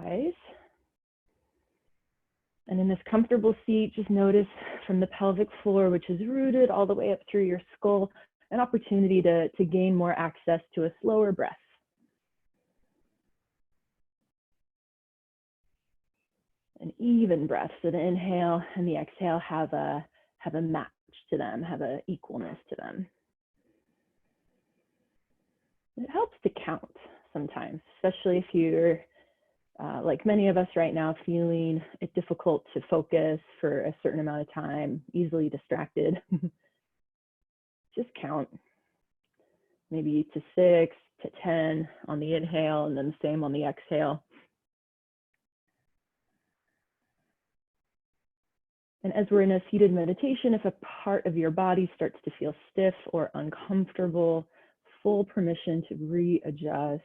eyes. And in this comfortable seat, just notice from the pelvic floor, which is rooted all the way up through your skull, an opportunity to gain more access to a slower breath. An even breath, so the inhale and the exhale have a match to them, have an equalness to them. It helps to count sometimes, especially if you're like many of us right now, feeling it difficult to focus for a certain amount of time, easily distracted. Just count, maybe to 6 to 10 on the inhale, and then the same on the exhale. And as we're in a seated meditation, if a part of your body starts to feel stiff or uncomfortable, full permission to readjust.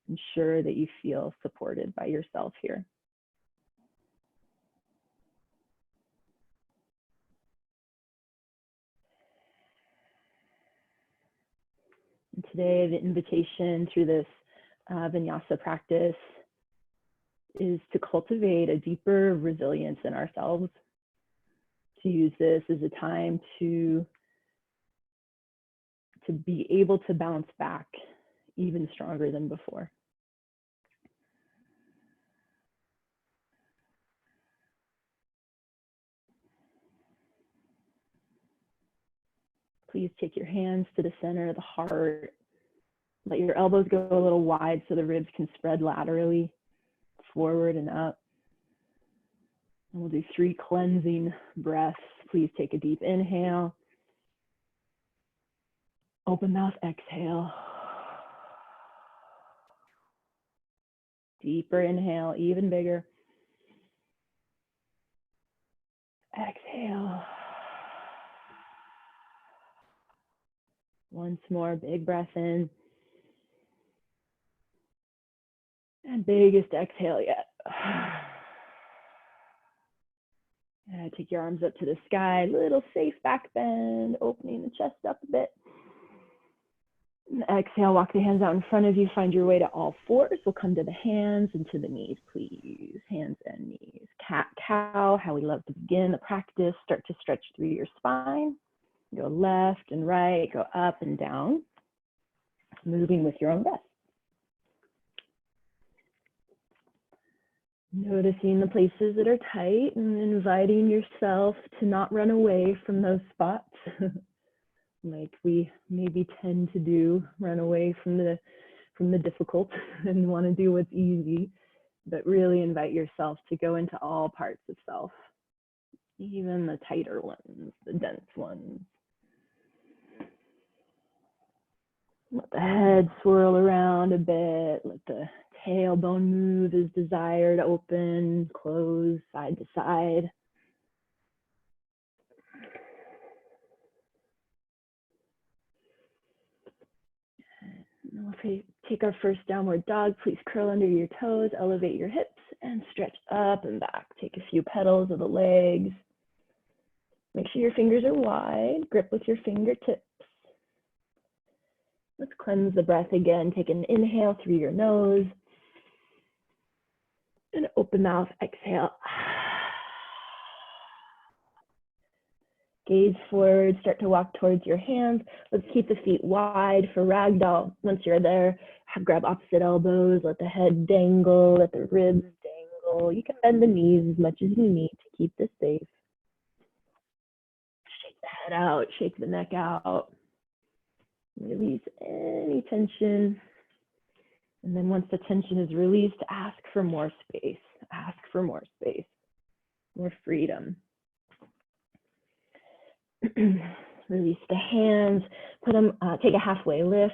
Ensure that you feel supported by yourself here. And today, the invitation through this Vinyasa practice is to cultivate a deeper resilience in ourselves, to use this as a time to be able to bounce back even stronger than before. Please take your hands to the center of the heart. Let your elbows go a little wide so the ribs can spread laterally, forward and up. And we'll do 3 cleansing breaths. Please take a deep inhale. Open mouth, exhale. Deeper inhale, even bigger. Exhale. Once more, big breath in. And biggest exhale yet. Take your arms up to the sky, little safe back bend, opening the chest up a bit. And exhale, walk the hands out in front of you, find your way to all fours. We'll come to the hands and to the knees, please. Hands and knees. Cat, cow, how we love to begin the practice. Start to stretch through your spine. Go left and right, go up and down, moving with your own breath. Noticing the places that are tight and inviting yourself to not run away from those spots like we maybe tend to do, run away from the difficult and want to do what's easy, but really invite yourself to go into all parts of self, even the tighter ones, the dense ones. Let the head swirl around a bit, let the tailbone move as desired, open, close, side to side. And we'll take our first downward dog. Please curl under your toes, elevate your hips, and stretch up and back. Take a few petals of the legs. Make sure your fingers are wide. Grip with your fingertips. Let's cleanse the breath again. Take an inhale through your nose. And open mouth, exhale. Gaze forward, start to walk towards your hands. Let's keep the feet wide for Ragdoll. Once you're there, grab opposite elbows, let the head dangle, let the ribs dangle. You can bend the knees as much as you need to keep this safe. Shake the head out, shake the neck out. Release any tension. And then once the tension is released, ask for more space. Ask for more space, more freedom. Release the hands, put them, take a halfway lift.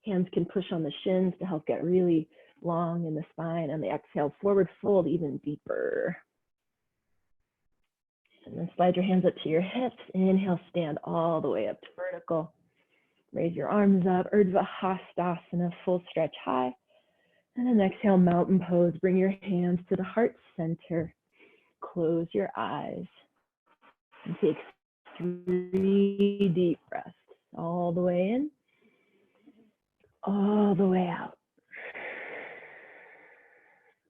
Hands can push on the shins to help get really long in the spine. And the exhale, forward fold even deeper. And then slide your hands up to your hips. Inhale, stand all the way up to vertical. Raise your arms up, Urdhva Hastasana, full stretch high. And then exhale, mountain pose. Bring your hands to the heart center. Close your eyes. And take 3 deep breaths. All the way in, all the way out.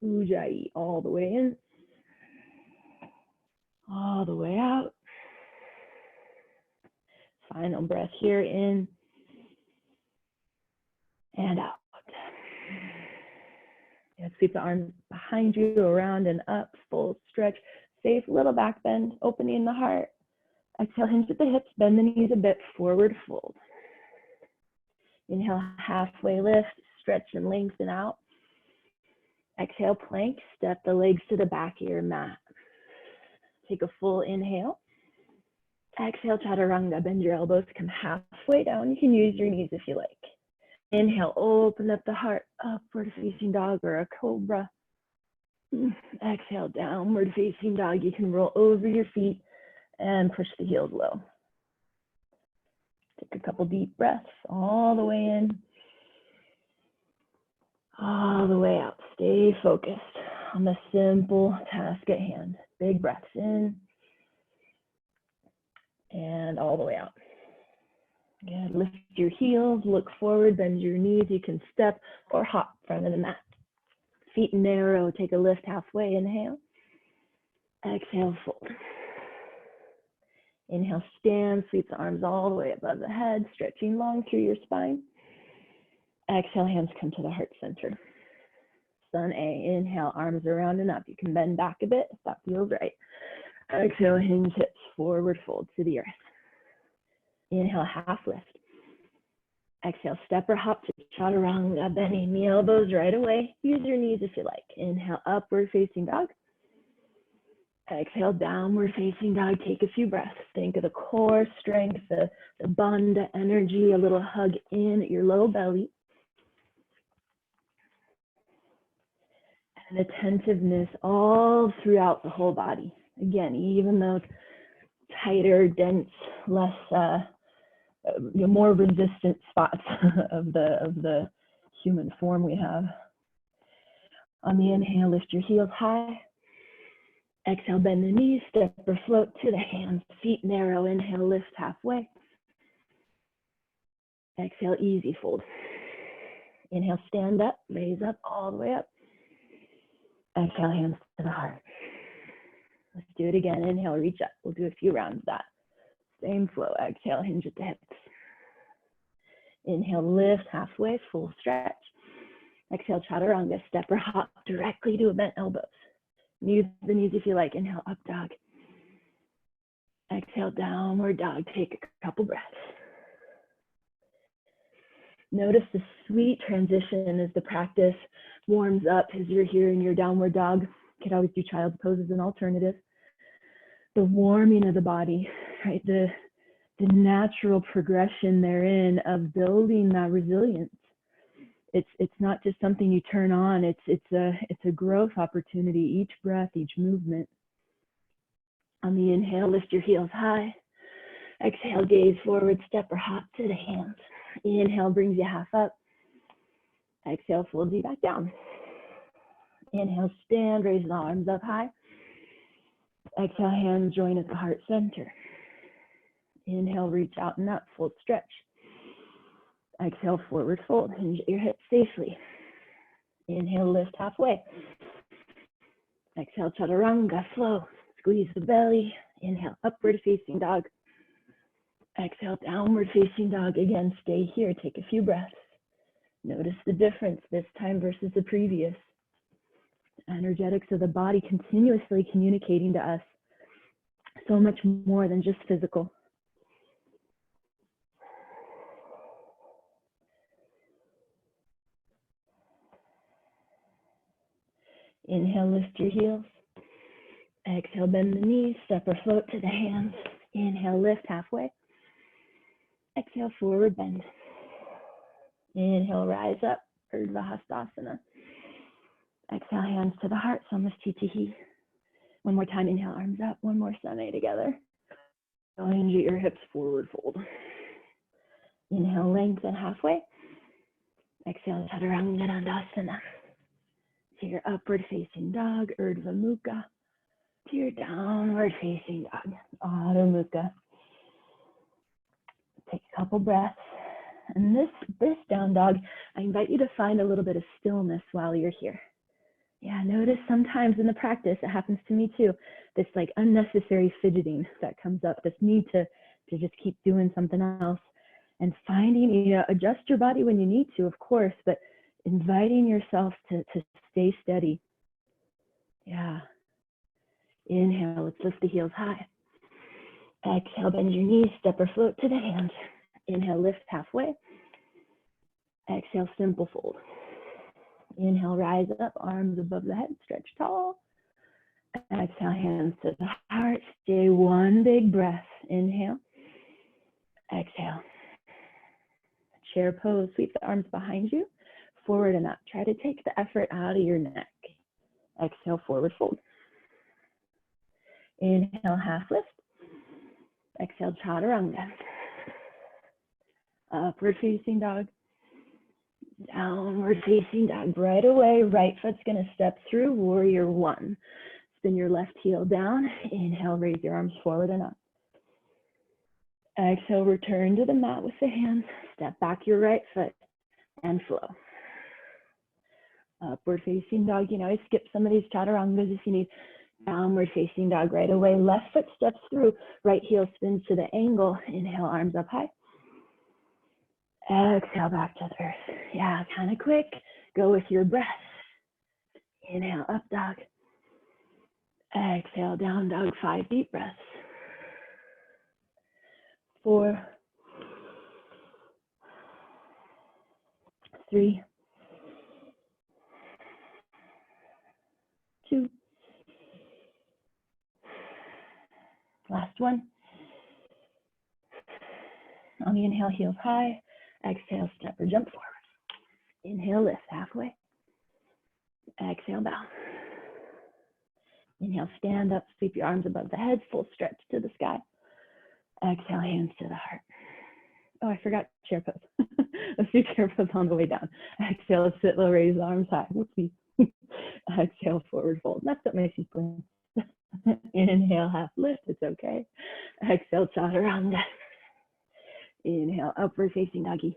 Ujjayi, all the way in, all the way out. Final breath here, in and out. And sweep the arms behind you, around and up, full stretch. Safe little back bend, opening the heart. Exhale, hinge at the hips, bend the knees a bit, forward fold. Inhale, halfway lift, stretch and lengthen out. Exhale, plank, step the legs to the back of your mat. Take a full inhale. Exhale, Chaturanga, bend your elbows, come halfway down. You can use your knees if you like. Inhale, open up the heart, upward facing dog or a cobra. Exhale, downward facing dog. You can roll over your feet and push the heels low. Take a couple deep breaths all the way in, all the way out. Stay focused on the simple task at hand. Big breaths in and all the way out. Good. Lift your heels, look forward, bend your knees. You can step or hop in front of the mat. Feet narrow, take a lift halfway, inhale. Exhale, fold. Inhale, stand, sweep the arms all the way above the head, stretching long through your spine. Exhale, hands come to the heart center. Sun A, inhale, arms around and up. You can bend back a bit if that feels right. Exhale, hinge hips, forward fold to the earth. Inhale, half lift. Exhale, step or hop to Chaturanga, bending the elbows right away. Use your knees if you like. Inhale, upward facing dog. Exhale, downward facing dog. Take a few breaths. Think of the core strength, the bandha energy, a little hug in at your low belly. And attentiveness all throughout the whole body. Again, even those tighter, dense, less, more resistant spots of the human form we have. On the inhale, lift your heels high. Exhale, bend the knees, step or float to the hands, feet narrow. Inhale, lift halfway. Exhale, easy fold. Inhale, stand up, raise up, all the way up. Exhale, hands to the heart. Let's do it again. Inhale, reach up. We'll do a few rounds of that. Same flow. Exhale, hinge at the hips. Inhale, lift halfway, full stretch. Exhale, Chaturanga, step or hop directly to a bent elbows. Use the knees if you like. Inhale, up dog. Exhale, downward dog. Take a couple breaths. Notice the sweet transition as the practice warms up as you're here in your downward dog. You could always do child's pose as an alternative. The warming of the body, right? The natural progression therein of building that resilience. It's not just something you turn on. It's a growth opportunity. Each breath, each movement. On the inhale, lift your heels high. Exhale, gaze forward, step or hop to the hands. Inhale brings you half up. Exhale, folds you back down. Inhale, stand, raise the arms up high. Exhale, hands join at the heart center. Inhale, reach out and up, full stretch. Exhale, forward fold, hinge at your hips safely. Inhale, lift halfway. Exhale, Chaturanga, flow. Squeeze the belly. Inhale, upward facing dog. Exhale, downward facing dog. Again, stay here, take a few breaths. Notice the difference this time versus the previous. Energetics of the body continuously communicating to us so much more than just physical. Inhale, lift your heels. Exhale, bend the knees, step or float to the hands. Inhale, lift halfway. Exhale, forward bend. Inhale, rise up, Urdhva Hastasana. Exhale, hands to the heart, Samastitihi. One more time, inhale, arms up. One more, Sane together. Hinge at your hips, forward fold. Inhale, lengthen halfway. Exhale, Chaturanga Dandasana. To your upward facing dog, Urdhva Mukha. To your downward facing dog, Adho Mukha. Take a couple breaths. And this down dog, I invite you to find a little bit of stillness while you're here. Yeah, notice sometimes in the practice, it happens to me too, this like unnecessary fidgeting that comes up, this need to just keep doing something else, and finding, you know, adjust your body when you need to, of course, but inviting yourself to stay steady. Yeah. Inhale, let's lift the heels high. Exhale, bend your knees, step or float to the hands. Inhale, lift halfway. Exhale, simple fold. Inhale, rise up, arms above the head, stretch tall. Exhale, hands to the heart. Stay one big breath. Inhale. Exhale. Chair pose, sweep the arms behind you, forward and up. Try to take the effort out of your neck. Exhale, forward fold. Inhale, half lift. Exhale, Chaturanga. Upward facing dog. Downward facing dog. Right away, right foot's gonna step through warrior one. Spin your left heel down. Inhale, raise your arms forward and up. Exhale, return to the mat with the hands. Step back your right foot and flow. Upward facing dog. You know, I skip some of these chaturangas if you need. Downward facing dog right away. Left foot steps through. Right heel spins to the angle. Inhale, arms up high. Exhale, back to the earth. Yeah, kind of quick. Go with your breath. Inhale, up dog. Exhale, down dog. 5 deep breaths. 4, 3, 2. Last one. On the inhale, heels high. Exhale, step or jump forward. Inhale, lift halfway. Exhale, bow. Inhale, stand up, sweep your arms above the head, full stretch to the sky. Exhale, hands to the heart. Oh, I forgot chair pose. Let's do chair pose on the way down. Exhale, sit low, raise the arms high. Whoopsie. Exhale, forward fold. That's what makes you clean. Inhale, half lift. It's okay. Exhale, Chaturanga. Inhale, upward facing doggy.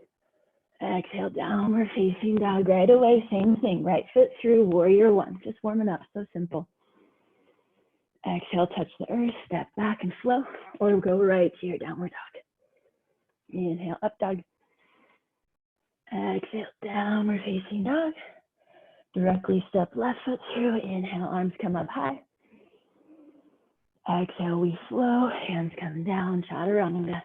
Exhale, downward facing dog. Right away, same thing. Right foot through, warrior one. Just warming up, so simple. Exhale, touch the earth, step back and flow, or go right to your downward dog. Inhale, up dog. Exhale, downward facing dog. Directly step left foot through. Inhale, arms come up high. Exhale, we flow, hands come down, Chaturanga.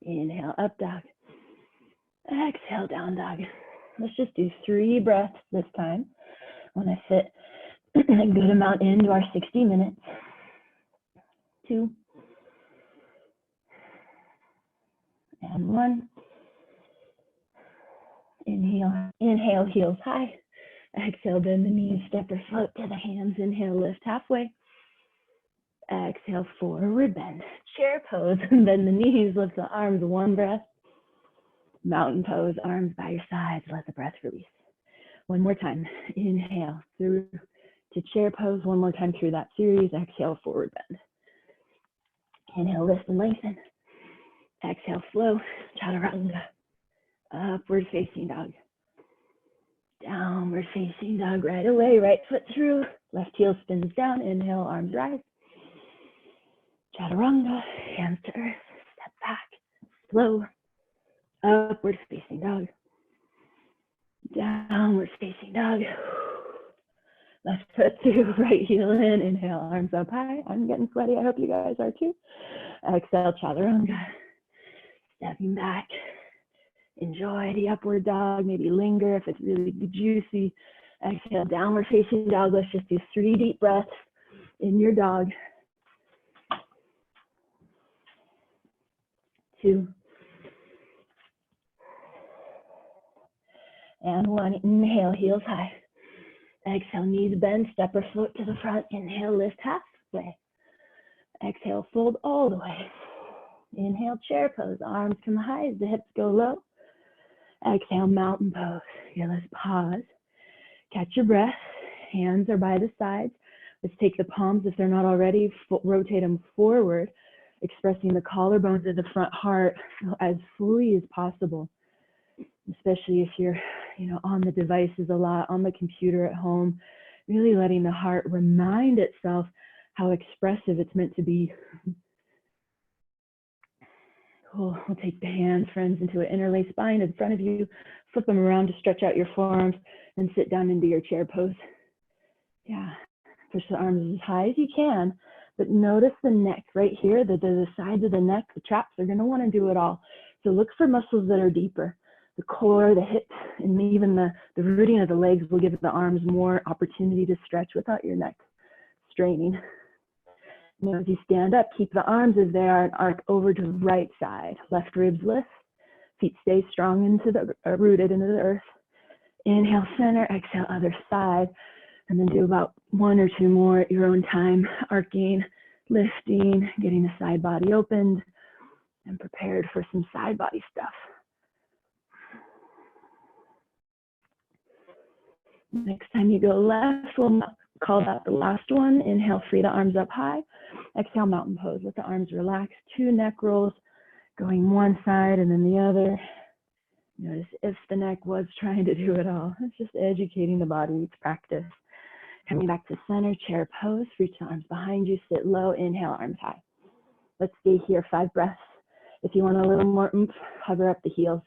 Inhale, up dog. Exhale, down dog. Let's just do 3 breaths this time. I want to fit a good amount into our 60 minutes. 2. And 1. Inhale, heels high. Exhale, bend the knees, step or float to the hands. Inhale, lift halfway. Exhale, forward bend. Chair pose, and bend the knees, lift the arms, 1 breath. Mountain pose, arms by your sides, let the breath release. 1 more time. Inhale, through to chair pose. 1 more time through that series. Exhale, forward bend. Inhale, lift and lengthen. Exhale, flow, Chaturanga. Upward facing dog. Downward facing dog right away. Right foot through. Left heel spins down. Inhale, arms rise. Chaturanga. Hands to earth. Step back. Slow. Upward facing dog. Downward facing dog. Left foot through. Right heel in. Inhale, arms up high. I'm getting sweaty. I hope you guys are too. Exhale, Chaturanga. Stepping back. Enjoy the upward dog, maybe linger if it's really juicy. Exhale, downward facing dog. Let's just do 3 deep breaths in your dog. 2. And 1. Inhale, heels high. Exhale, knees bend, step or float to the front. Inhale, lift halfway. Exhale, fold all the way. Inhale, chair pose. Arms come high as the hips go low. Exhale, mountain pose. Here, let's pause. Catch your breath. Hands are by the sides. Let's take the palms, if they're not already, rotate them forward, expressing the collarbones of the front heart as fully as possible, especially if you're on the devices a lot, on the computer at home, really letting the heart remind itself how expressive it's meant to be. Cool. We'll take the hands, friends, into an interlaced spine in front of you. Flip them around to stretch out your forearms and sit down into your chair pose. Yeah. Push the arms as high as you can, but notice the neck right here, the sides of the neck, the traps, they're going to want to do it all. So look for muscles that are deeper. The core, the hips, and even the rooting of the legs will give the arms more opportunity to stretch without your neck straining. As you stand up, keep the arms as they are and arc over to the right side. Left ribs lift, feet stay strong into rooted into the earth. Inhale, center, exhale, other side. And then do about 1 or 2 more at your own time, arcing, lifting, getting the side body opened, and prepared for some side body stuff. Next time you go left, we'll call that the last one. Inhale, free the arms up high. Exhale, mountain pose. Let the arms relax. 2 neck rolls, going one side and then the other. Notice if the neck was trying to do it all. It's just educating the body each practice. Coming back to center, chair pose. Reach the arms behind you, sit low. Inhale, arms high. Let's stay here 5 breaths. If you want a little more oomph, hover up the heels.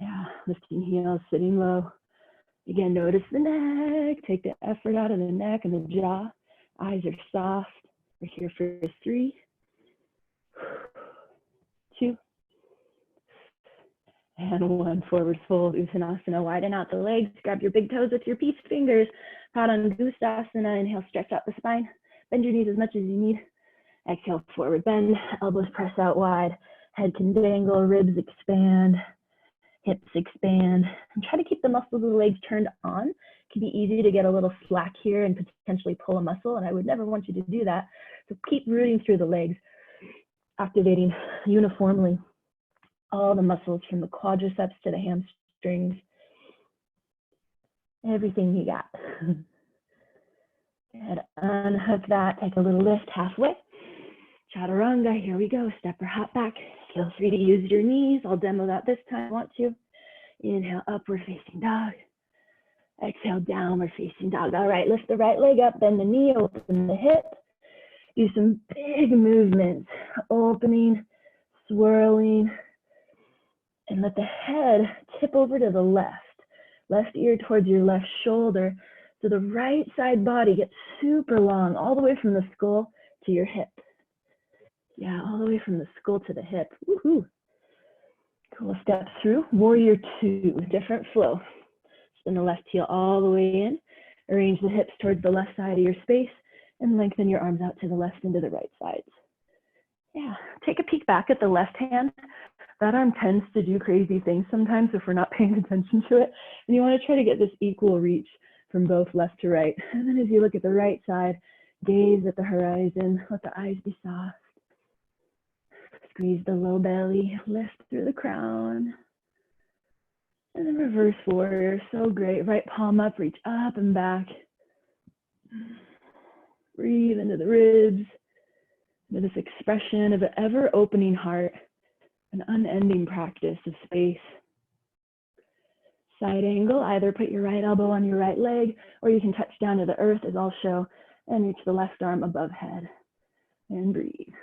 Yeah, lifting heels, sitting low. Again, notice the neck. Take the effort out of the neck and the jaw. Eyes are soft. We're here for 3, 2, and 1. Forward fold, Uttanasana. Widen out the legs. Grab your big toes with your peace fingers. Padangusthasana. Inhale, stretch out the spine. Bend your knees as much as you need. Exhale, forward bend. Elbows press out wide. Head can dangle. Ribs expand. Hips expand. And try to keep the muscles of the legs turned on. It can be easy to get a little slack here and potentially pull a muscle, and I would never want you to do that. So keep rooting through the legs, activating uniformly all the muscles from the quadriceps to the hamstrings. Everything you got. Good. Unhook that. Take a little lift halfway. Chaturanga. Here we go. Step or hop back. Feel free to use your knees. I'll demo that this time if I want to. Inhale, upward facing dog. Exhale, downward facing dog. All right, lift the right leg up, bend the knee, open the hip. Do some big movements, opening, swirling, and let the head tip over to the left ear towards your left shoulder. So the right side body gets super long, all the way from the skull to your hip. Yeah, all the way from the skull to the hip. Woohoo! Cool. Step through Warrior 2, different flow. Spin the left heel all the way in. Arrange the hips towards the left side of your space and lengthen your arms out to the left and to the right sides. Yeah, take a peek back at the left hand. That arm tends to do crazy things sometimes if we're not paying attention to it. And you want to try to get this equal reach from both left to right. And then as you look at the right side, gaze at the horizon, let the eyes be soft. Squeeze the low belly, lift through the crown. And then reverse warrior, so great. Right palm up, reach up and back. Breathe into the ribs, into this expression of an ever-opening heart, an unending practice of space. Side angle, either put your right elbow on your right leg, or you can touch down to the earth as I'll show, and reach the left arm above head. And breathe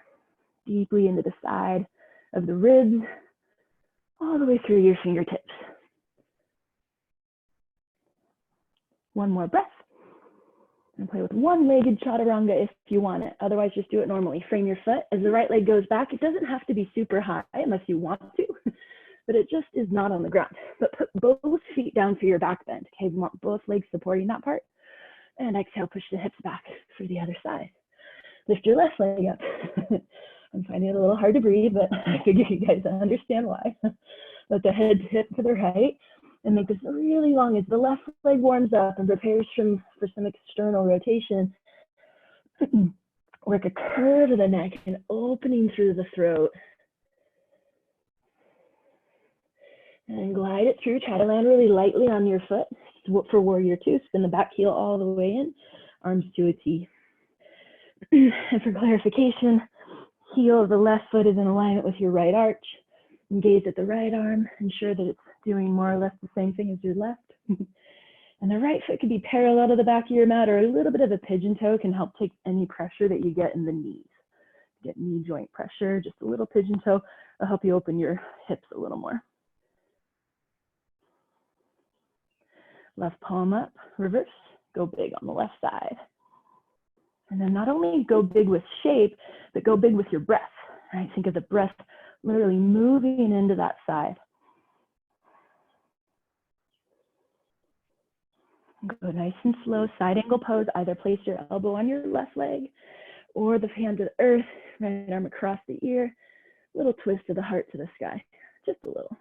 deeply into the side of the ribs, all the way through your fingertips. One more breath. And play with one-legged chaturanga if you want it. Otherwise, just do it normally. Frame your foot. As the right leg goes back, it doesn't have to be super high unless you want to, but it just is not on the ground. But put both feet down for your back bend. Okay, we want both legs supporting that part. And exhale, push the hips back for the other side. Lift your left leg up. I'm finding it a little hard to breathe, but I figure you guys understand why. Let the head tip to the right and make this really long as the left leg warms up and prepares for some external rotation. Work a curve of the neck and opening through the throat. And glide it through. Try to land really lightly on your foot. For Warrior 2, spin the back heel all the way in, arms to a T. And for clarification, heel of the left foot is in alignment with your right arch. And gaze at the right arm. Ensure that it's doing more or less the same thing as your left. And the right foot could be parallel to the back of your mat, or a little bit of a pigeon toe can help take any pressure that you get in the knees. Get knee joint pressure, just a little pigeon toe will help you open your hips a little more. Left palm up, reverse, go big on the left side. And then not only go big with shape, but go big with your breath, right? Think of the breath literally moving into that side. Go nice and slow, side angle pose. Either place your elbow on your left leg or the hand to the earth, right arm across the ear. Little twist of the heart to the sky, just a little.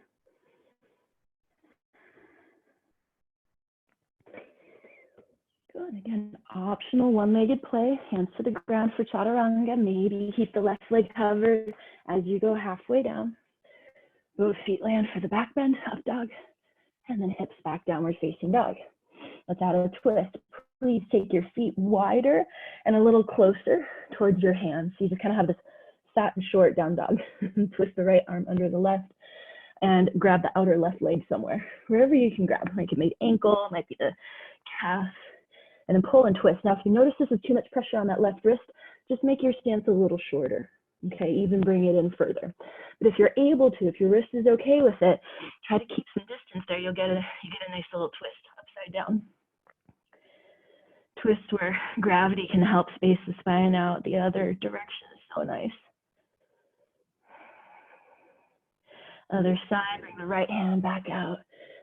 Good, again, optional one-legged play, hands to the ground for Chaturanga. Maybe keep the left leg covered as you go halfway down. Both feet land for the back bend, up dog, and then hips back downward facing dog. Let's add a twist. Please take your feet wider and a little closer towards your hands. So you just kind of have this fat and short down dog. Twist the right arm under the left and grab the outer left leg somewhere, wherever you can grab. Like it might be ankle, it might be the calf, and then pull and twist. Now, if you notice this is too much pressure on that left wrist, just make your stance a little shorter. Okay, even bring it in further. But if you're able to, if your wrist is okay with it, try to keep some distance there. You get a nice little twist upside down. Twist where gravity can help space the spine out the other direction is so nice. Other side, bring the right hand back out.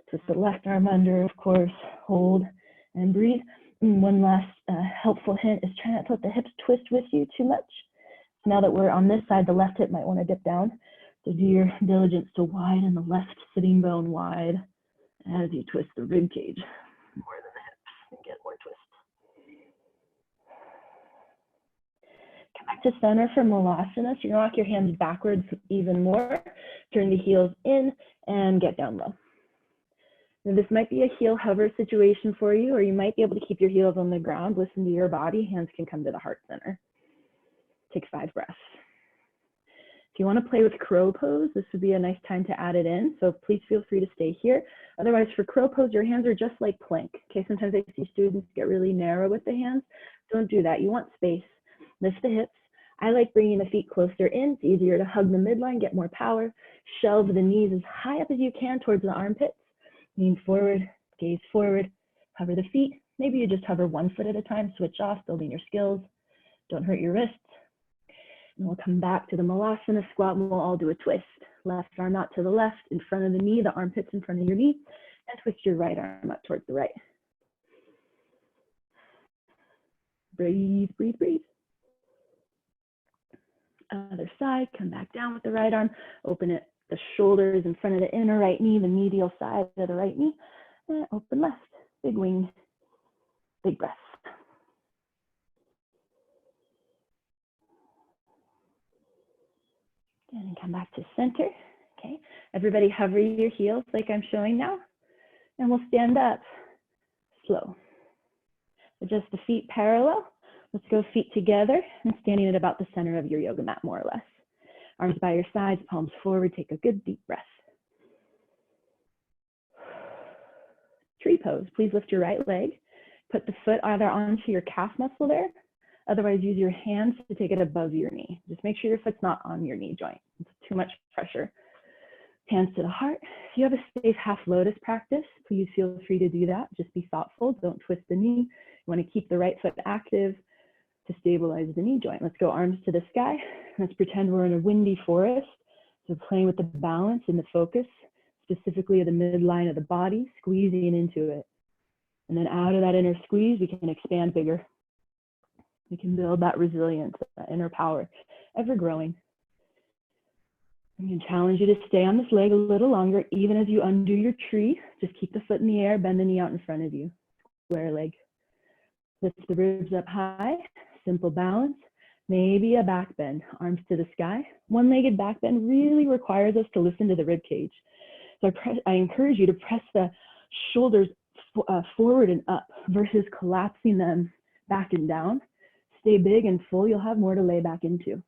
Twist the left arm under, of course. Hold and breathe. And one last helpful hint is try not to let the hips twist with you too much. Now that we're on this side, the left hip might want to dip down. So do your diligence to widen the left sitting bone wide as you twist the rib cage more than the hips and get more twist. Come back to center for Malasana. So you're gonna walk your hands backwards even more. Turn the heels in and get down low. Now this might be a heel hover situation for you, or you might be able to keep your heels on the ground. Listen to your body. Hands can come to the heart center. Take 5 breaths. If you want to play with crow pose, this would be a nice time to add it in. So please feel free to stay here. Otherwise, for crow pose, your hands are just like plank. Okay, sometimes I see students get really narrow with the hands. Don't do that. You want space. Lift the hips. I like bringing the feet closer in. It's easier to hug the midline, get more power. Shelve the knees as high up as you can towards the armpits. Lean forward, gaze forward, hover the feet. Maybe you just hover one foot at a time, switch off, building your skills. Don't hurt your wrists. And we'll come back to the Malasana squat and we'll all do a twist. Left arm out to the left, in front of the knee, the armpits in front of your knee, and twist your right arm up towards the right. Breathe, breathe, breathe. Other side, come back down with the right arm, open it, the shoulders in front of the inner right knee, the medial side of the right knee, and open left, big wing, big breath. And come back to center. Okay, everybody hover your heels like I'm showing now, and we'll stand up slow. Adjust the feet parallel. Let's go feet together and standing at about the center of your yoga mat, more or less. Arms by your sides, palms forward. Take a good deep breath. Tree pose. Please lift your right leg. Put the foot either onto your calf muscle there. Otherwise, use your hands to take it above your knee. Just make sure your foot's not on your knee joint. It's too much pressure. Hands to the heart. If you have a safe half lotus practice, please feel free to do that. Just be thoughtful. Don't twist the knee. You want to keep the right foot active to stabilize the knee joint. Let's go arms to the sky. Let's pretend we're in a windy forest. So playing with the balance and the focus, specifically the midline of the body, squeezing into it. And then out of that inner squeeze, we can expand bigger. We can build that resilience, that inner power, ever growing. I'm going to challenge you to stay on this leg a little longer, even as you undo your tree. Just keep the foot in the air, bend the knee out in front of you. Square leg. Lift the ribs up high, simple balance. Maybe a back bend, arms to the sky. One-legged back bend really requires us to listen to the rib cage. So I encourage you to press the shoulders forward and up versus collapsing them back and down. Stay big and full. You'll have more to lay back into.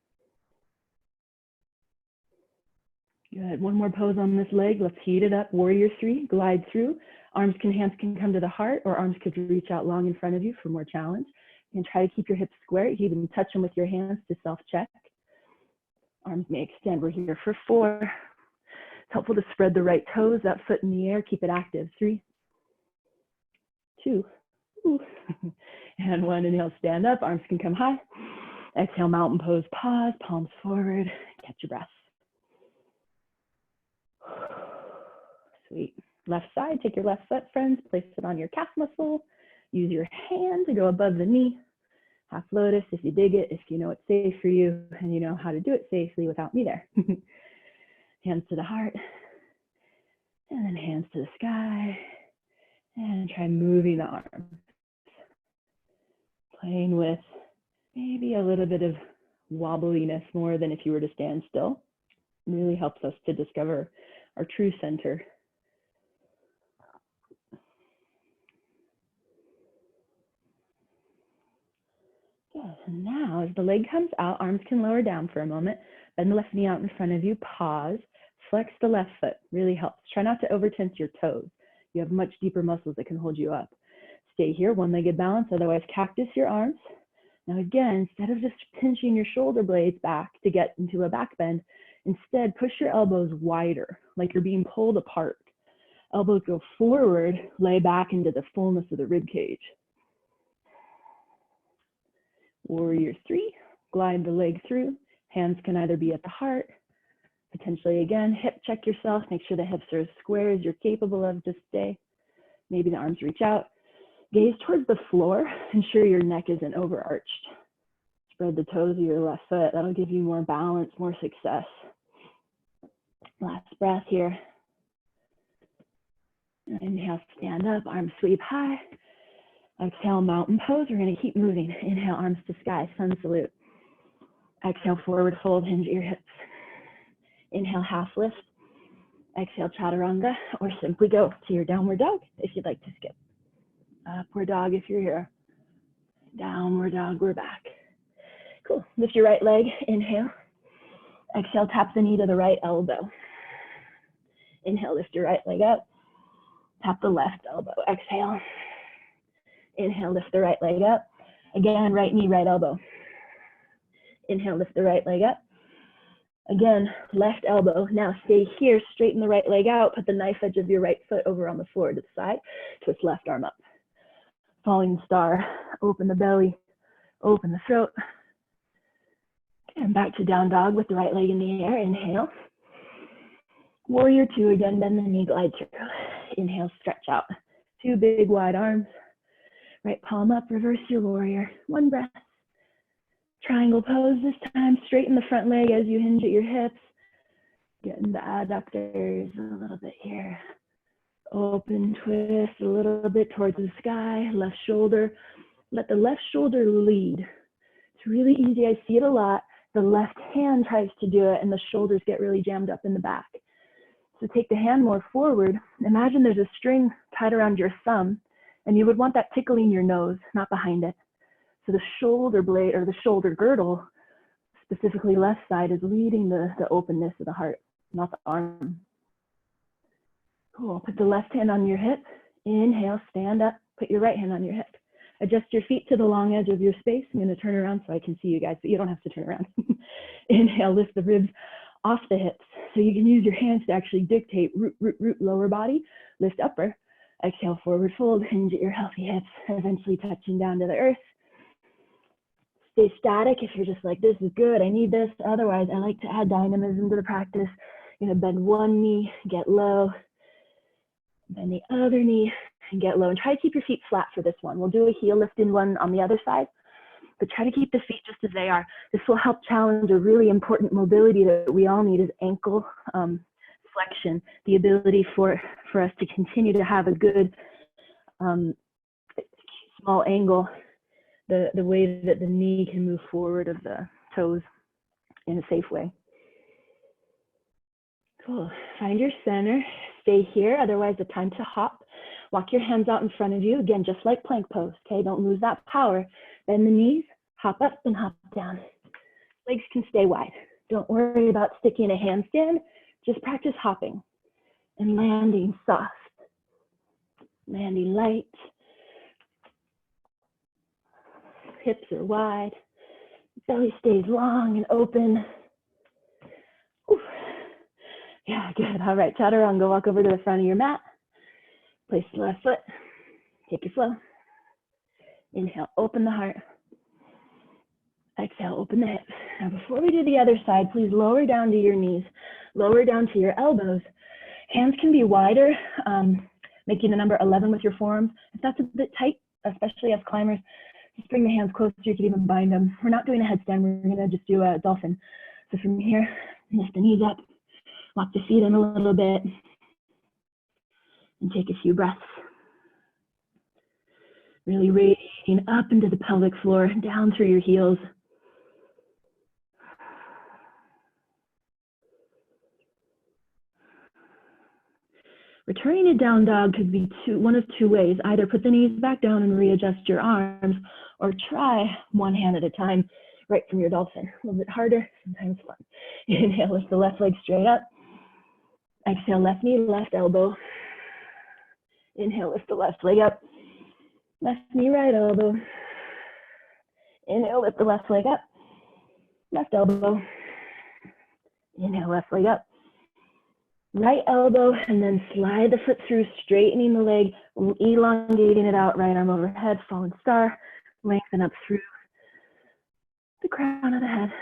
Good. One more pose on this leg. Let's heat it up. Warrior 3, glide through. Hands can come to the heart, or arms could reach out long in front of you for more challenge. You can try to keep your hips square. You can even touch them with your hands to self-check. Arms may extend. We're here for 4. It's helpful to spread the right toes, that foot in the air. Keep it active. 3, 2, and 1. Inhale, stand up. Arms can come high. Exhale, mountain pose. Pause, palms forward. Catch your breath. Sweet. Left side, take your left foot, friends, place it on your calf muscle. Use your hand to go above the knee. Half lotus if you dig it, if you know it's safe for you and you know how to do it safely without me there. Hands to the heart, and then hands to the sky. And try moving the arms. Playing with maybe a little bit of wobbliness more than if you were to stand still. It really helps us to discover our true center. Good. And now as the leg comes out, arms can lower down for a moment. Bend the left knee out in front of you. Pause. Flex the left foot. Really helps. Try not to over-tense your toes. You have much deeper muscles that can hold you up. Stay here, one-legged balance. Otherwise, cactus your arms. Now again, instead of just pinching your shoulder blades back to get into a back bend, instead push your elbows wider, like you're being pulled apart. Elbows go forward, lay back into the fullness of the rib cage. Warrior 3, glide the leg through. Hands can either be at the heart, potentially again, hip check yourself. Make sure the hips are as square as you're capable of to stay. Maybe the arms reach out. Gaze towards the floor. Ensure your neck isn't overarched. Spread the toes of your left foot. That'll give you more balance, more success. Last breath here. Inhale, stand up, arms sweep high. Exhale, mountain pose. We're going to keep moving. Inhale, arms to sky, sun salute. Exhale, forward fold, hinge your hips. Inhale, half lift. Exhale, chaturanga, or simply go to your downward dog if you'd like to skip. Upward dog if you're here. Downward dog, we're back. Cool. Lift your right leg, inhale. Exhale, tap the knee to the right elbow. Inhale, lift your right leg up. Tap the left elbow. Exhale. Inhale, lift the right leg up. Again, right knee, right elbow. Inhale, lift the right leg up. Again, left elbow. Now stay here, straighten the right leg out. Put the knife edge of your right foot over on the floor to the side. Twist left arm up. Falling star. Open the belly. Open the throat. And back to down dog with the right leg in the air. Inhale. Warrior 2 again, bend the knee, glide through. Inhale, stretch out. 2 big wide arms. Right palm up, reverse your warrior. 1 breath. Triangle pose this time. Straighten the front leg as you hinge at your hips. Getting the adductors a little bit here. Open, twist a little bit towards the sky. Left shoulder. Let the left shoulder lead. It's really easy. I see it a lot. The left hand tries to do it and the shoulders get really jammed up in the back. So take the hand more forward. Imagine there's a string tied around your thumb and you would want that tickling your nose, not behind it. So the shoulder blade or the shoulder girdle, specifically left side, is leading the openness of the heart, not the arm. Cool. Put the left hand on your hip. Inhale, stand up. Put your right hand on your hip. Adjust your feet to the long edge of your space. I'm going to turn around so I can see you guys, but you don't have to turn around. Inhale, lift the ribs off the hips. So you can use your hands to actually dictate root, root, root, lower body, lift upper. Exhale, forward fold, hinge at your healthy hips, eventually touching down to the earth. Stay static if you're just like, this is good, I need this. Otherwise, I like to add dynamism to the practice. You're gonna bend one knee, get low. Bend the other knee and get low. And try to keep your feet flat for this one. We'll do a heel lifting one on the other side, but try to keep the feet just as they are. This will help challenge a really important mobility that we all need, is ankle flexion, the ability for us to continue to have a good small angle, the way that the knee can move forward of the toes in a safe way. Cool. Find your center. Stay here. Otherwise, the time to hop. Walk your hands out in front of you. Again, just like plank pose. Okay, don't lose that power. Bend the knees. Hop up and hop down. Legs can stay wide. Don't worry about sticking a handstand. Just practice hopping and landing soft, landing light. Hips are wide, belly stays long and open. Ooh. Yeah, good. All right, Chaturanga, walk over to the front of your mat. Place the left foot, take your flow. Inhale, open the heart. Exhale, open the hips. Now before we do the other side, please lower down to your knees, lower down to your elbows. Hands can be wider, making the number 11 with your forearms. If that's a bit tight, especially as climbers, just bring the hands closer. You can even bind them. We're not doing a headstand. We're going to just do a dolphin. So from here, lift the knees up, walk the feet in a little bit, and take a few breaths. Really radiating up into the pelvic floor, down through your heels. Returning to down dog could be one of two ways. Either put the knees back down and readjust your arms, or try one hand at a time right from your dolphin. A little bit harder, sometimes fun. Inhale, lift the left leg straight up. Exhale, left knee, left elbow. Inhale, lift the left leg up. Left knee, right elbow. Inhale, lift the left leg up. Left elbow. Inhale, left leg up. Right elbow, and then slide the foot through, straightening the leg, elongating it out, right arm overhead, fallen star, lengthen up through the crown of the head.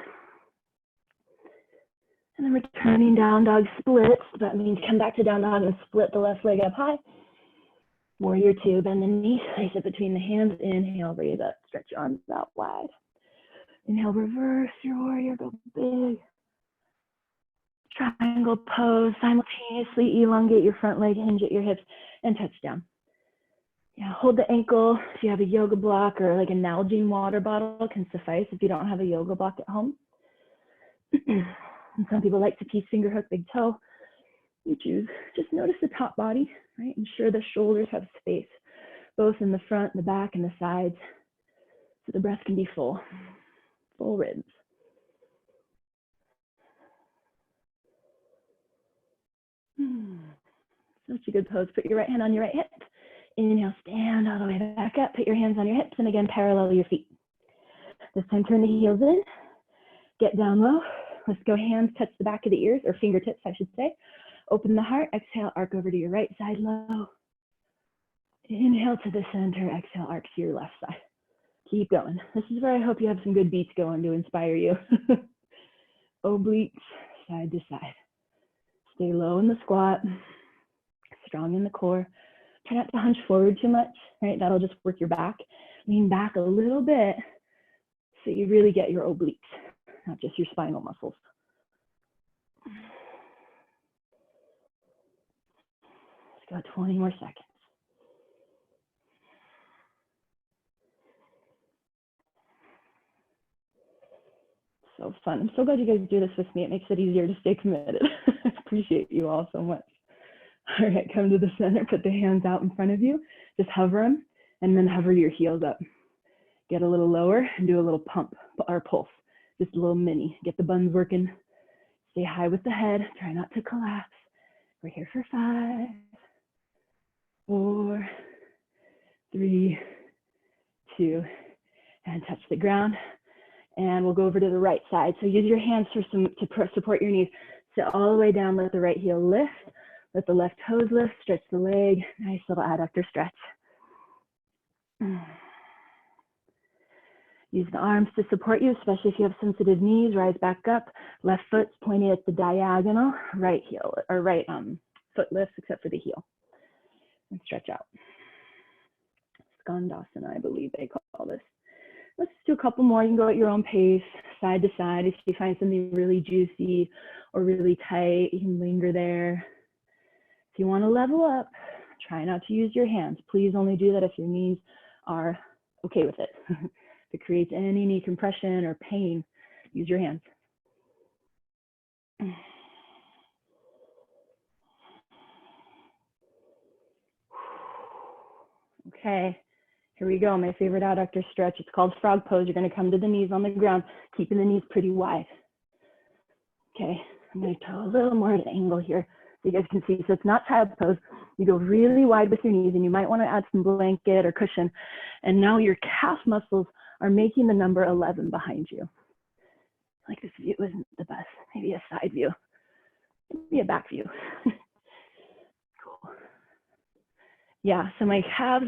And then returning down dog splits. That means come back to down dog and split the left leg up high. Warrior two, bend the knee, place it between the hands. Inhale, raise up, stretch your arms out wide. Inhale, reverse your warrior, go big. Triangle pose, simultaneously elongate your front leg, hinge at your hips, and touch down. Yeah, hold the ankle. If you have a yoga block or like a Nalgene water bottle can suffice if you don't have a yoga block at home. And some people like to piece finger hook, big toe. You choose. Just notice the top body, right? Ensure the shoulders have space, both in the front, the back, and the sides, so the breath can be full ribs. Such a good pose. Put your right hand on your right hip. Inhale, stand all the way back up. Put your hands on your hips, and again, parallel your feet. This time, turn the heels in. Get down low. Let's go hands touch the back of the ears, or fingertips, I should say. Open the heart. Exhale, arc over to your right side low. Inhale to the center. Exhale, arc to your left side. Keep going. This is where I hope you have some good beats going to inspire you. Obliques, side to side. Stay low in the squat. Strong in the core. Try not to hunch forward too much, right? That'll just work your back. Lean back a little bit so you really get your obliques, not just your spinal muscles. Let's go 20 more seconds. So fun. I'm so glad you guys do this with me. It makes it easier to stay committed. I appreciate you all so much. All right, come to the center, put the hands out in front of you, just hover them, and then hover your heels up. Get a little lower and do a little pump or pulse, just a little mini. Get the buns working, stay high with the head, try not to collapse. We're here for 5, 4, 3, 2, and touch the ground. And we'll go over to the right side. So use your hands to support your knees. Sit all the way down, let the right heel lift. Let the left toes lift, stretch the leg. Nice little adductor stretch. Use the arms to support you, especially if you have sensitive knees. Rise back up. Left foot's pointed at the diagonal. Right heel, or right foot lifts except for the heel. And stretch out. Dandasana, I believe they call this. Let's do a couple more. You can go at your own pace, side to side. If you find something really juicy or really tight, you can linger there. If you want to level up, try not to use your hands. Please only do that if your knees are okay with it. If it creates any knee compression or pain, use your hands. Okay, here we go. My favorite adductor stretch. It's called frog pose. You're going to come to the knees on the ground, keeping the knees pretty wide. Okay, I'm going to toe a little more at an angle here so you guys can see. So it's not child's pose. You go really wide with your knees, and you might want to add some blanket or cushion. And now your calf muscles are making the number 11 behind you. Like this view isn't the best. Maybe a side view. Maybe a back view. Cool. Yeah, so my calves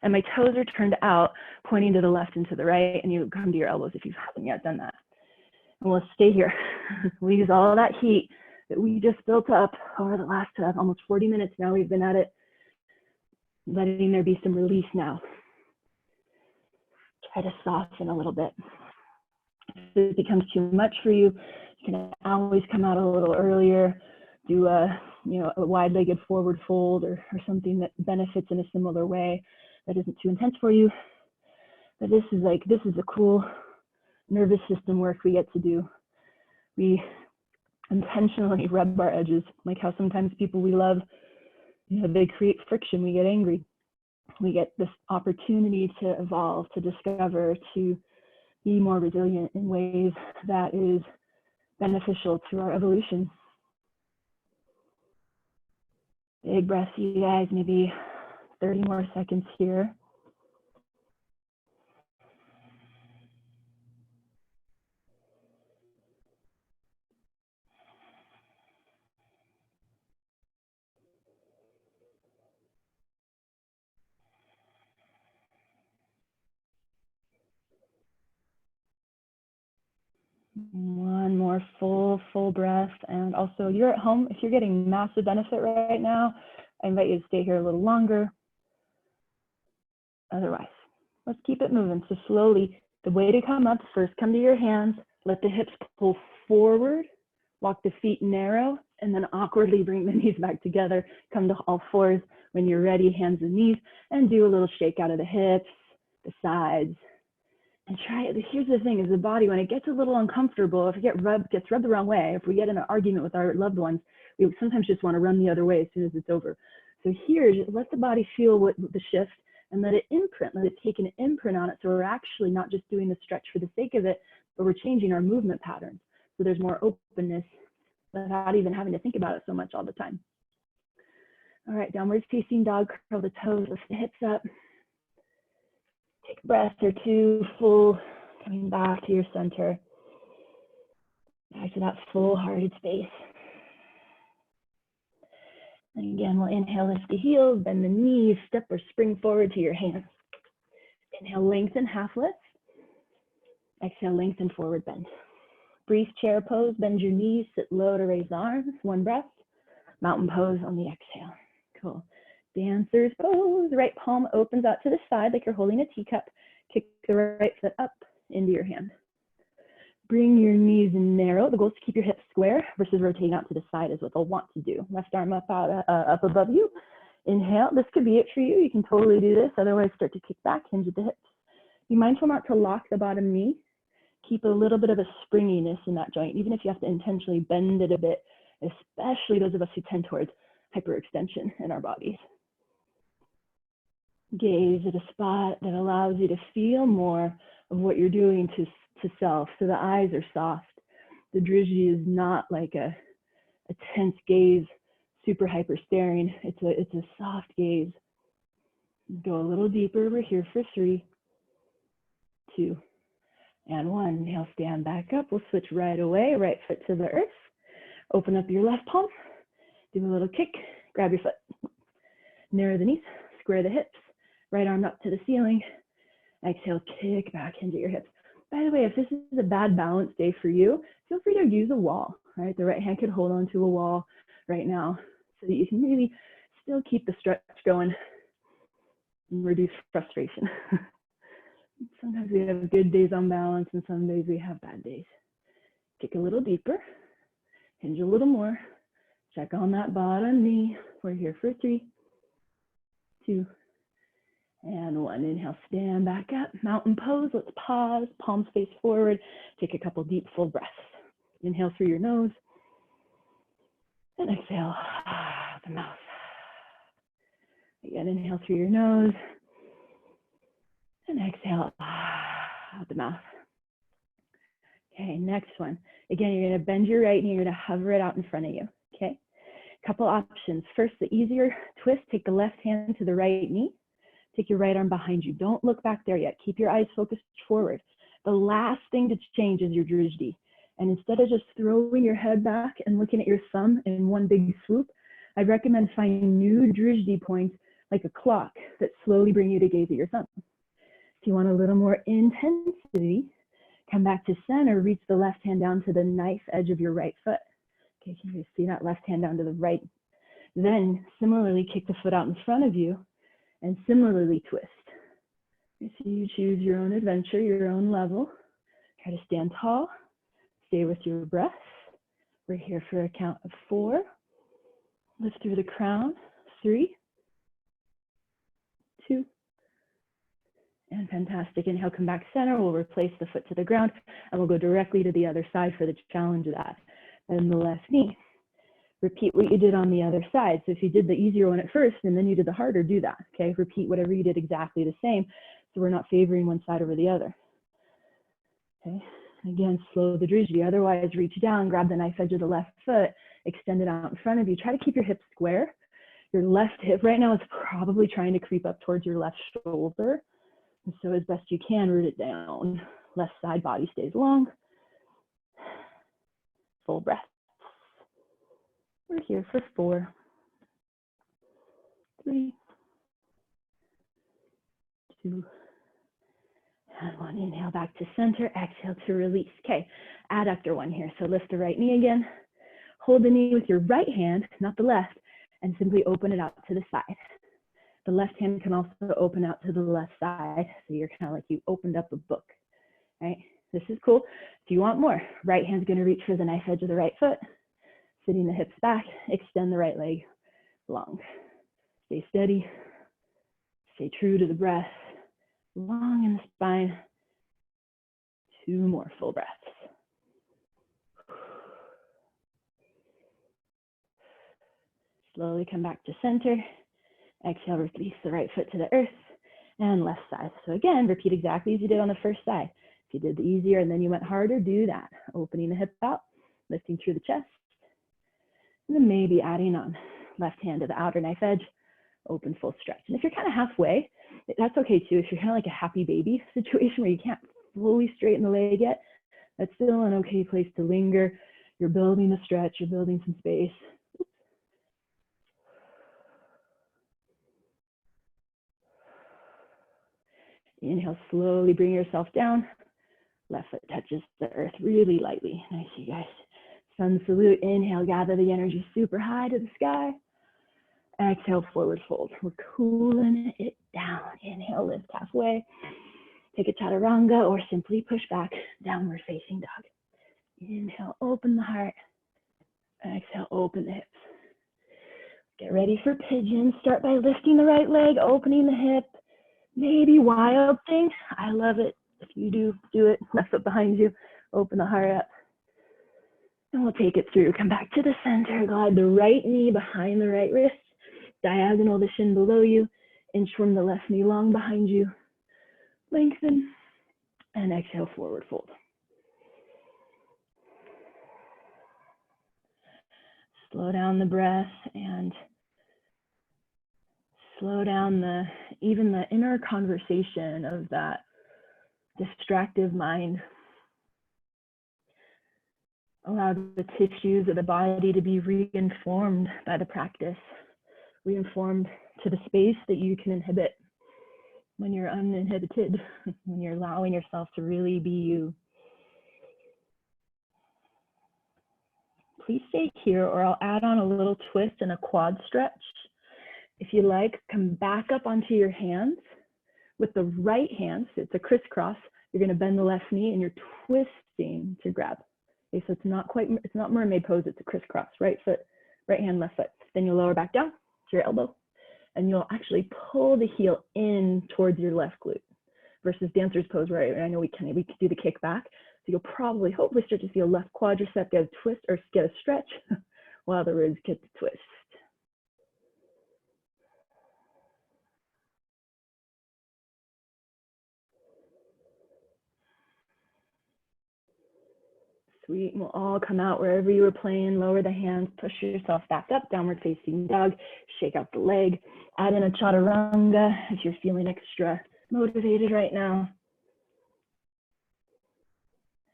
and my toes are turned out, pointing to the left and to the right, and you come to your elbows if you haven't yet done that. And we'll stay here. We use all that heat that we just built up over the last almost 40 minutes now. We've been at it, letting there be some release now. Try to soften a little bit. If it becomes too much for you, you can always come out a little earlier, do a wide-legged forward fold or something that benefits in a similar way that isn't too intense for you. But this is a cool nervous system work we get to do. We intentionally rub our edges, like how sometimes people we love, they create friction, we get angry. We get this opportunity to evolve, to discover, to be more resilient in ways that is beneficial to our evolution. Big breath, you guys, maybe 30 more seconds here. One more full breath. And also, you're at home. If you're getting massive benefit right now, I invite you to stay here a little longer. Otherwise, let's keep it moving. So slowly, the way to come up, first come to your hands, let the hips pull forward, walk the feet narrow, and then awkwardly bring the knees back together. Come to all fours. When you're ready, hands and knees, and do a little shake out of the hips, the sides. And try it. Here's the thing, is the body, when it gets a little uncomfortable, if it gets rubbed the wrong way, if we get in an argument with our loved ones, we sometimes just want to run the other way as soon as it's over. So here, just let the body feel the shift and let it imprint, let it take an imprint on it. So we're actually not just doing the stretch for the sake of it, but we're changing our movement patterns. So there's more openness without even having to think about it so much all the time. All right, downward facing dog, curl the toes, lift the hips up. Take a breath or two, full, coming back to your center. Back to that full hearted space. And again, we'll inhale, lift the heels, bend the knees, step or spring forward to your hands. Inhale, lengthen, half lift. Exhale, lengthen, forward bend. Brief chair pose, bend your knees, sit low to raise the arms, one breath. Mountain pose on the exhale. Cool. Dancer's pose, right palm opens out to the side like you're holding a teacup. Kick the right foot up into your hand. Bring your knees narrow. The goal is to keep your hips square versus rotating out to the side is what they'll want to do. Left arm up above you. Inhale. This could be it for you. You can totally do this. Otherwise, start to kick back, hinge at the hips. Be mindful not to lock the bottom knee. Keep a little bit of a springiness in that joint, even if you have to intentionally bend it a bit, especially those of us who tend towards hyperextension in our bodies. Gaze at a spot that allows you to feel more of what you're doing to self. So the eyes are soft. The drishti is not like a tense gaze, super hyper staring. It's a soft gaze. Go a little deeper. We're here for 3, 2, and 1. Inhale, stand back up. We'll switch right away. Right foot to the earth. Open up your left palm. Do a little kick. Grab your foot. Narrow the knees. Square the hips. Right arm up to the ceiling. Exhale, kick back into your hips. By the way, if this is a bad balance day for you, feel free to use a wall, right? The right hand could hold onto a wall right now so that you can maybe still keep the stretch going and reduce frustration. Sometimes we have good days on balance and some days we have bad days. Kick a little deeper, hinge a little more, check on that bottom knee. We're here for 3, 2, and 1. Inhale, stand back up, mountain pose. Let's pause, palms face forward. Take a couple deep, full breaths. Inhale through your nose, and exhale out the mouth. Again, inhale through your nose, and exhale out the mouth. Okay, next one. Again, you're going to bend your right knee, you're going to hover it out in front of you. Okay, couple options. First, the easier twist, take the left hand to the right knee, take your right arm behind you. Don't look back there yet. Keep your eyes focused forward. The last thing to change is your drishti. And instead of just throwing your head back and looking at your thumb in one big swoop, I recommend finding new drishti points like a clock that slowly bring you to gaze at your thumb. If you want a little more intensity, come back to center, reach the left hand down to the knife edge of your right foot. Okay, can you see that left hand down to the right? Then similarly, kick the foot out in front of you and similarly twist. So you choose your own adventure, your own level. Try to stand tall, stay with your breath. We're here for a count of 4. Lift through the crown, 3, 2, and fantastic. Inhale, come back center. We'll replace the foot to the ground and we'll go directly to the other side for the challenge of that. And the left knee. Repeat what you did on the other side. So if you did the easier one at first and then you did the harder, do that. Okay, repeat whatever you did exactly the same. So we're not favoring one side over the other. Okay, again, slow the drishti. Otherwise, reach down, grab the knife edge of the left foot, extend it out in front of you. Try to keep your hips square. Your left hip right now is probably trying to creep up towards your left shoulder. And so as best you can, root it down. Left side body stays long. Full breath. We're here for 4, 3, 2, and 1. Inhale back to center, exhale to release. Okay, adductor one here. So lift the right knee again. Hold the knee with your right hand, not the left, and simply open it out to the side. The left hand can also open out to the left side. So you're kind of like you opened up a book, right? This is cool. If you want more, right hand's going to reach for the knife edge of the right foot. Sitting the hips back, extend the right leg long. Stay steady, stay true to the breath, long in the spine. 2 more full breaths. Slowly come back to center. Exhale, release the right foot to the earth and left side. So again, repeat exactly as you did on the first side. If you did the easier and then you went harder, do that. Opening the hips out, lifting through the chest. And then maybe adding on left hand to the outer knife edge, open full stretch. And if you're kind of halfway, that's okay too. If you're kind of like a happy baby situation where you can't fully straighten the leg yet, that's still an okay place to linger. You're building a stretch, you're building some space. Inhale, slowly bring yourself down. Left foot touches the earth really lightly. Nice, you guys. Sun salute. Inhale, gather the energy super high to the sky. Exhale, forward fold. We're cooling it down. Inhale, lift halfway. Take a chaturanga or simply push back, downward facing dog. Inhale, open the heart. Exhale, open the hips. Get ready for pigeon. Start by lifting the right leg, opening the hip. Maybe wild thing. I love it. If you do it. Left foot behind you. Open the heart up. And we'll take it through. Come back to the center. Glide the right knee behind the right wrist. Diagonal the shin below you. Inch from the left knee long behind you. Lengthen. And exhale, forward fold. Slow down the breath and slow down even the inner conversation of that distractive mind. Allow the tissues of the body to be reinformed by the practice, reinformed to the space that you can inhibit when you're uninhibited, when you're allowing yourself to really be you. Please stay here, or I'll add on a little twist and a quad stretch. If you like, come back up onto your hands. With the right hand, so it's a crisscross, you're going to bend the left knee and you're twisting to grab. Okay, so it's not mermaid pose, it's a crisscross. Right foot, right hand, left foot. Then you'll lower back down to your elbow and you'll actually pull the heel in towards your left glute versus dancer's pose, where I know we can do the kick back. So you'll probably, hopefully start to feel left quadricep get a twist or get a stretch while the ribs get the twist. Sweet. And we'll all come out wherever you were playing. Lower the hands, push yourself back up, downward facing dog. Shake out the leg. Add in a chaturanga if you're feeling extra motivated right now.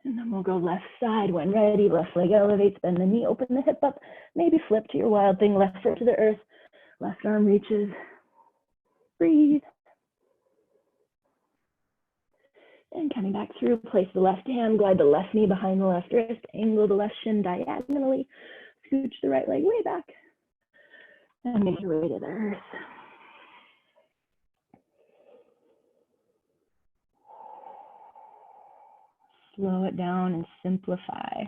And then we'll go left side when ready. Left leg elevates, bend the knee, open the hip up. Maybe flip to your wild thing. Left foot to the earth. Left arm reaches. Breathe. And coming back through, place the left hand, glide the left knee behind the left wrist, angle the left shin diagonally, scooch the right leg way back, and make your way to the earth. Slow it down and simplify.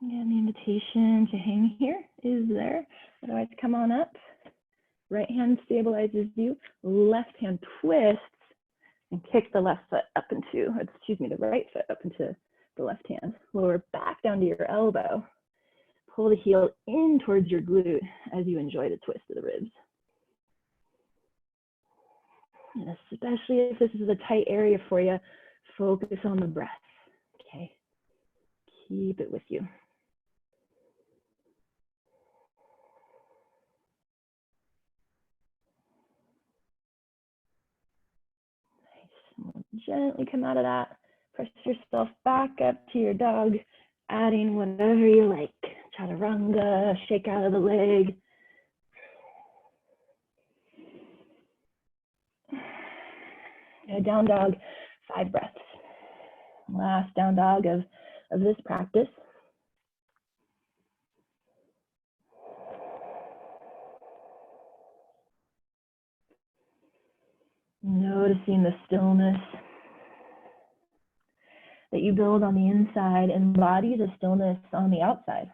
And the invitation to hang here is there. Otherwise, come on up. Right hand stabilizes you. Left hand twists and kick the left foot up into, excuse me, the right foot up into the left hand. Lower back down to your elbow. Pull the heel in towards your glute as you enjoy the twist of the ribs. And especially if this is a tight area for you, focus on the breath, okay? Keep it with you. We'll gently come out of that. Press yourself back up to your dog, adding whatever you like. Chaturanga, shake out of the leg. Down dog, 5 breaths. Last down dog of this practice. Noticing the stillness that you build on the inside, embody the stillness on the outside.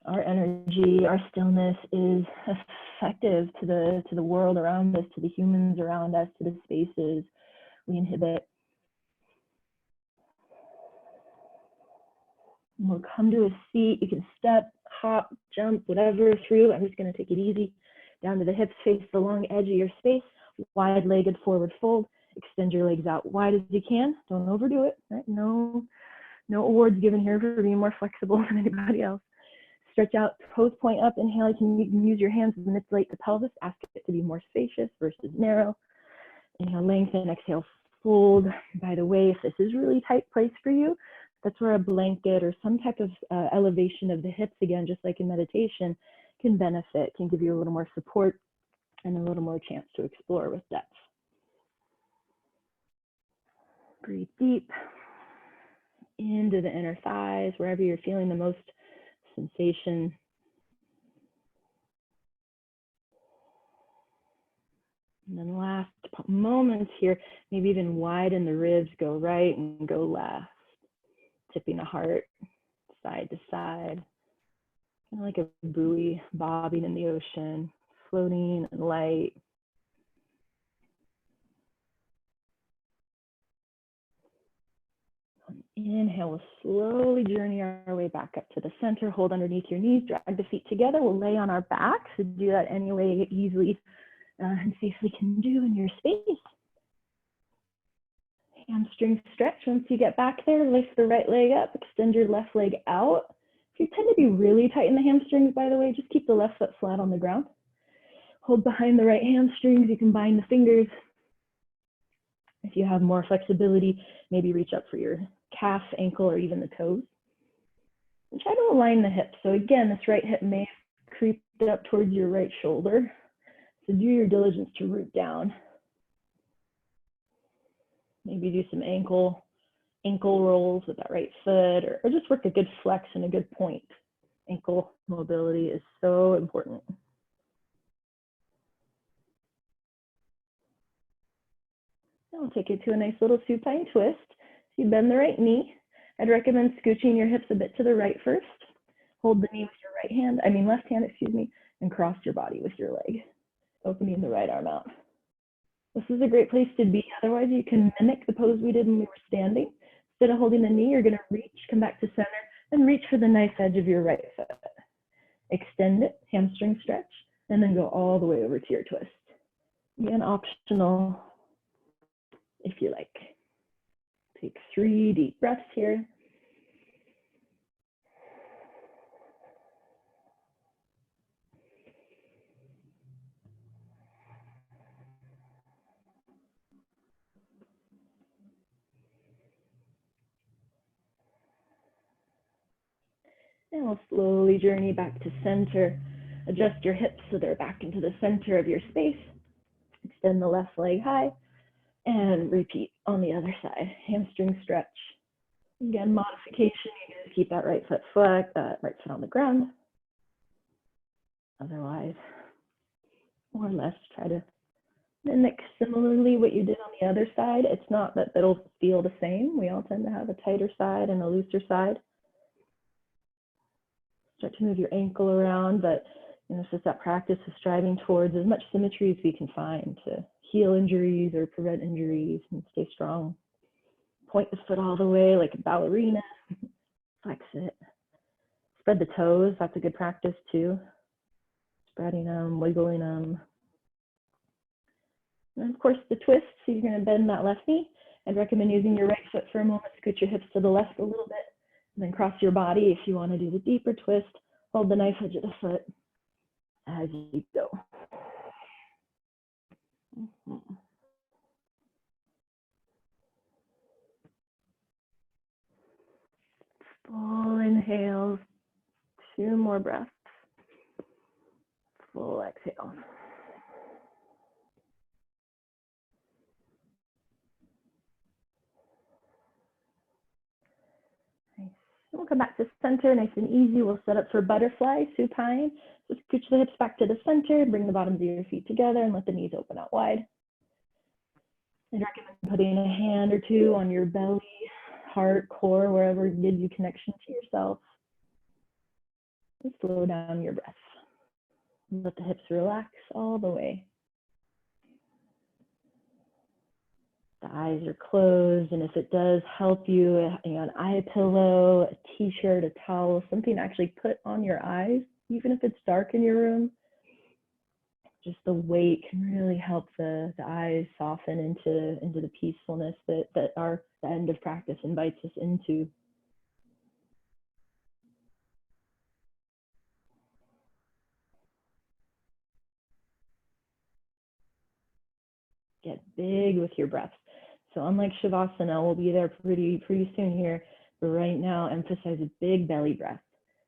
Our energy, our stillness is effective to the world around us, to the humans around us, to the spaces we inhabit. We'll come to a seat. You can step, hop, jump, whatever through. I'm just going to take it easy. Down to the hips, face the long edge of your space, wide-legged forward fold. Extend your legs out wide as you can. Don't overdo it. Right? No awards given here for being more flexible than anybody else. Stretch out, toes point up. Inhale, you can use your hands to manipulate the pelvis. Ask it to be more spacious versus narrow. Inhale, lengthen. Exhale, fold. By the way, if this is really tight place for you, that's where a blanket or some type of elevation of the hips, again, just like in meditation, can benefit, can give you a little more support and a little more chance to explore with depth. Breathe deep into the inner thighs, wherever you're feeling the most sensation. And then last moments here, maybe even widen the ribs, go right and go left, tipping the heart side to side. Kind of like a buoy bobbing in the ocean, floating and light. Inhale, we'll slowly journey our way back up to the center. Hold underneath your knees, drag the feet together. We'll lay on our backs. So do that any way easily and safely can do in your space. Hamstring stretch. Once you get back there, lift the right leg up, extend your left leg out. If you tend to be really tight in the hamstrings, by the way, just keep the left foot flat on the ground. Hold behind the right hamstrings. You can bind the fingers. If you have more flexibility, maybe reach up for your calf, ankle, or even the toes. And try to align the hips. So again, this right hip may have creeped up towards your right shoulder. So do your diligence to root down. Maybe do some ankle rolls with that right foot, or just work a good flex and a good point. Ankle mobility is so important. I'll take you to a nice little supine twist. So you bend the right knee. I'd recommend scooching your hips a bit to the right first. Hold the knee with your left hand, and cross your body with your leg, opening the right arm out. This is a great place to be. Otherwise, you can mimic the pose we did when we were standing. Instead of holding the knee, you're going to reach, come back to center, and reach for the knife edge of your right foot. Extend it, hamstring stretch, and then go all the way over to your twist. Again, optional if you like. Take 3 deep breaths here. And we'll slowly journey back to center. Adjust your hips so they're back into the center of your space. Extend the left leg high and repeat on the other side. Hamstring stretch. Again, modification, you can keep that right foot on the ground. Otherwise, more or less, try to mimic similarly what you did on the other side. It's not that it'll feel the same. We all tend to have a tighter side and a looser side. Start to move your ankle around, but it's just that practice of striving towards as much symmetry as we can find to heal injuries or prevent injuries and stay strong. Point the foot all the way like a ballerina. Flex it. Spread the toes. That's a good practice too. Spreading them, wiggling them. And of course the twist, so you're going to bend that left knee. I'd recommend using your right foot for a moment, scoot your hips to the left a little bit, and then cross your body if you want to do the deeper twist. Hold the knife edge of the foot as you go. Full inhales, 2 more breaths. Full exhale. Nice. We'll come back to center, nice and easy. We'll set up for butterfly, supine. Just scooch the hips back to the center, bring the bottoms of your feet together and let the knees open out wide. I'd recommend putting a hand or two on your belly, heart, core, wherever gives you connection to yourself. And slow down your breath. Let the hips relax all the way. The eyes are closed, and if it does help you, an eye pillow, a t-shirt, a towel, something to actually put on your eyes, even if it's dark in your room, just the weight can really help the eyes soften into the peacefulness that the end of practice invites us into. Get big with your breath. So unlike Shavasana, we'll be there pretty soon here, but right now emphasize a big belly breath.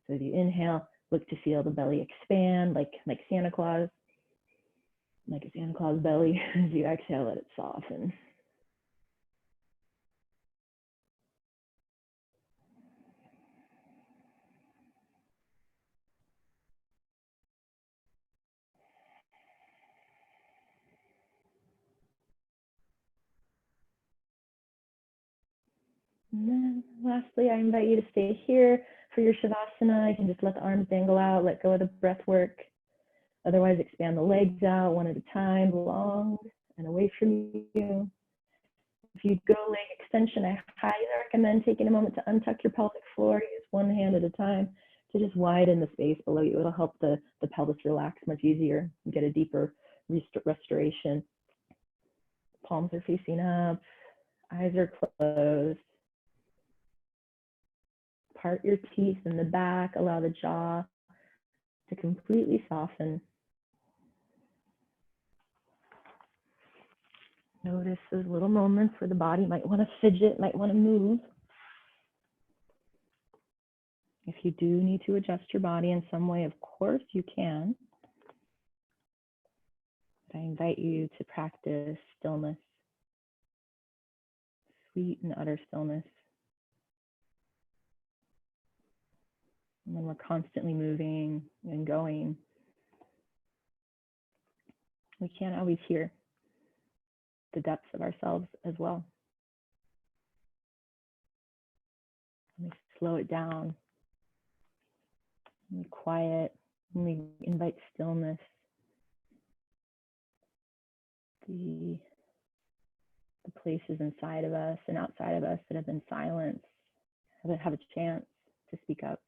So as you inhale, look to feel the belly expand like Santa Claus, like a Santa Claus belly. As you exhale, let it soften. And then lastly, I invite you to stay here for your Shavasana. You can just let the arms dangle out, let go of the breath work. Otherwise, expand the legs out one at a time, long and away from you. If you go leg extension, I highly recommend taking a moment to untuck your pelvic floor. Use one hand at a time to just widen the space below you. It'll help the pelvis relax much easier and get a deeper restoration. Palms are facing up, eyes are closed. Part your teeth in the back, allow the jaw to completely soften. Notice those little moments where the body might want to fidget, might want to move. If you do need to adjust your body in some way, of course you can. But I invite you to practice stillness, sweet and utter stillness. And when we're constantly moving and going, we can't always hear the depths of ourselves as well. We slow it down, we quiet, and we invite stillness. The places inside of us and outside of us that have been silenced have a chance to speak up.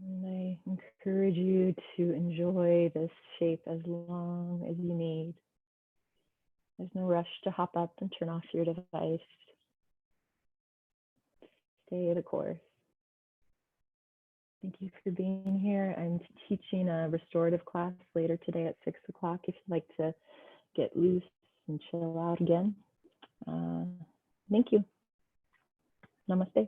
And I encourage you to enjoy this shape as long as you need. There's no rush to hop up and turn off your device. Stay the course. Thank you for being here. I'm teaching a restorative class later today at 6 o'clock if you'd like to get loose and chill out again. Thank you. Namaste.